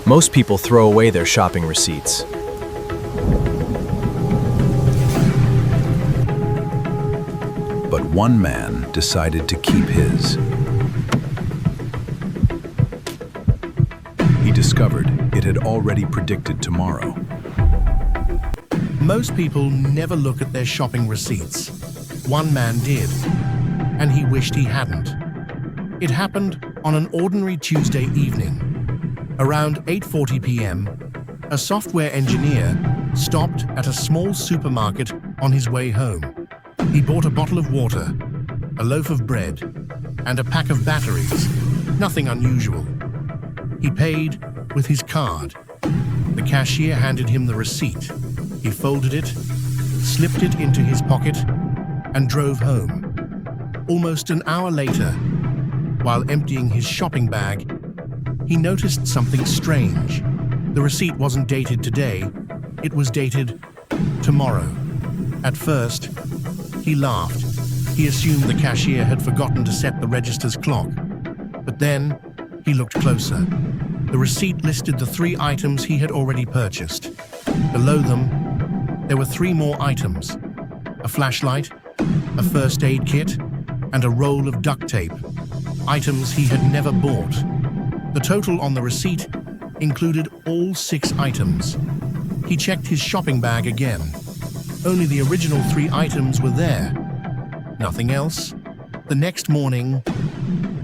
Most people throw away their shopping receipts. But one man decided to keep his. He discovered it had already predicted tomorrow. Most people never look at their shopping receipts. One man did, and he wished he hadn't. It happened on an ordinary Tuesday evening. Around 8:40 p.m., a software engineer stopped at a small supermarket on his way home. He bought a bottle of water, a loaf of bread, and a pack of batteries. Nothing unusual. He paid with his card. The cashier handed him the receipt. He folded it, slipped it into his pocket, and drove home. Almost an hour later, while emptying his shopping bag, he noticed something strange. The receipt wasn't dated today, it was dated tomorrow. At first, he laughed. He assumed the cashier had forgotten to set the register's clock. But then, he looked closer. The receipt listed the 3 items he had already purchased. Below them, there were 3 more items: a flashlight, a first aid kit, and a roll of duct tape. Items he had never bought. The total on the receipt included all 6 items. He checked his shopping bag again. Only the original 3 items were there. Nothing else. The next morning,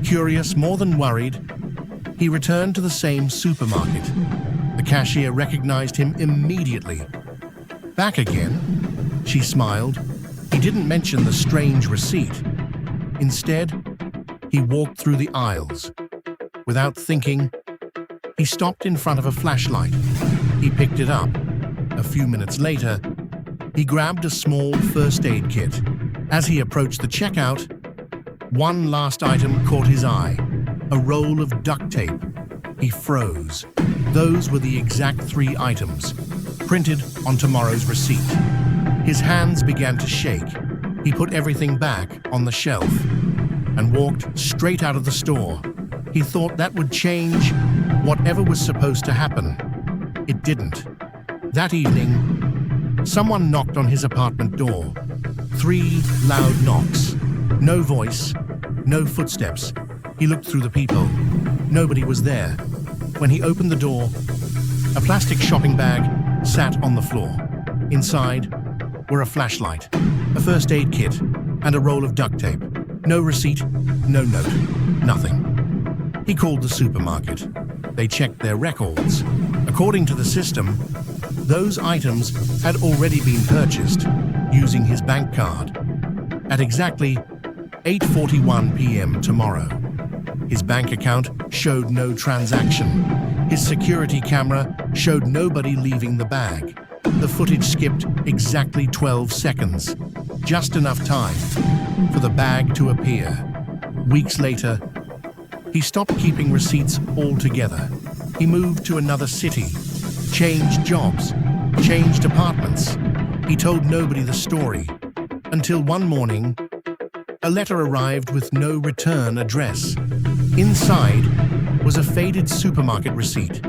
curious more than worried, he returned to the same supermarket. The cashier recognized him immediately. "Back again?" She smiled. He didn't mention the strange receipt. Instead, he walked through the aisles. Without thinking, he stopped in front of a flashlight. He picked it up. A few minutes later, he grabbed a small first aid kit. As he approached the checkout, one last item caught his eye: a roll of duct tape. He froze. Those were the exact 3 items, printed on tomorrow's receipt. His hands began to shake. He put everything back on the shelf and walked straight out of the store. He thought that would change whatever was supposed to happen. It didn't. That evening, someone knocked on his apartment door. 3 loud knocks. No voice, no footsteps. He looked through the people. Nobody was there. When he opened the door, a plastic shopping bag sat on the floor. Inside were a flashlight, a first aid kit, and a roll of duct tape. No receipt, no note, nothing. He called the supermarket. They checked their records. According to the system, those items had already been purchased using his bank card at exactly 8:41 p.m. tomorrow. His bank account showed no transaction. His security camera showed nobody leaving the bag. The footage skipped exactly 12 seconds, just enough time for the bag to appear. Weeks later, he stopped keeping receipts altogether. He moved to another city, changed jobs, changed apartments. He told nobody the story, until one morning, a letter arrived with no return address. Inside was a faded supermarket receipt.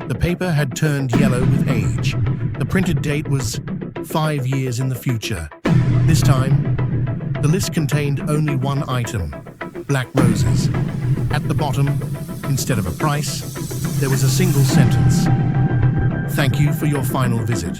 The paper had turned yellow with age. The printed date was 5 years in the future. This time, the list contained only one item: black roses. At the bottom, instead of a price, there was a single sentence: "Thank you for your final visit.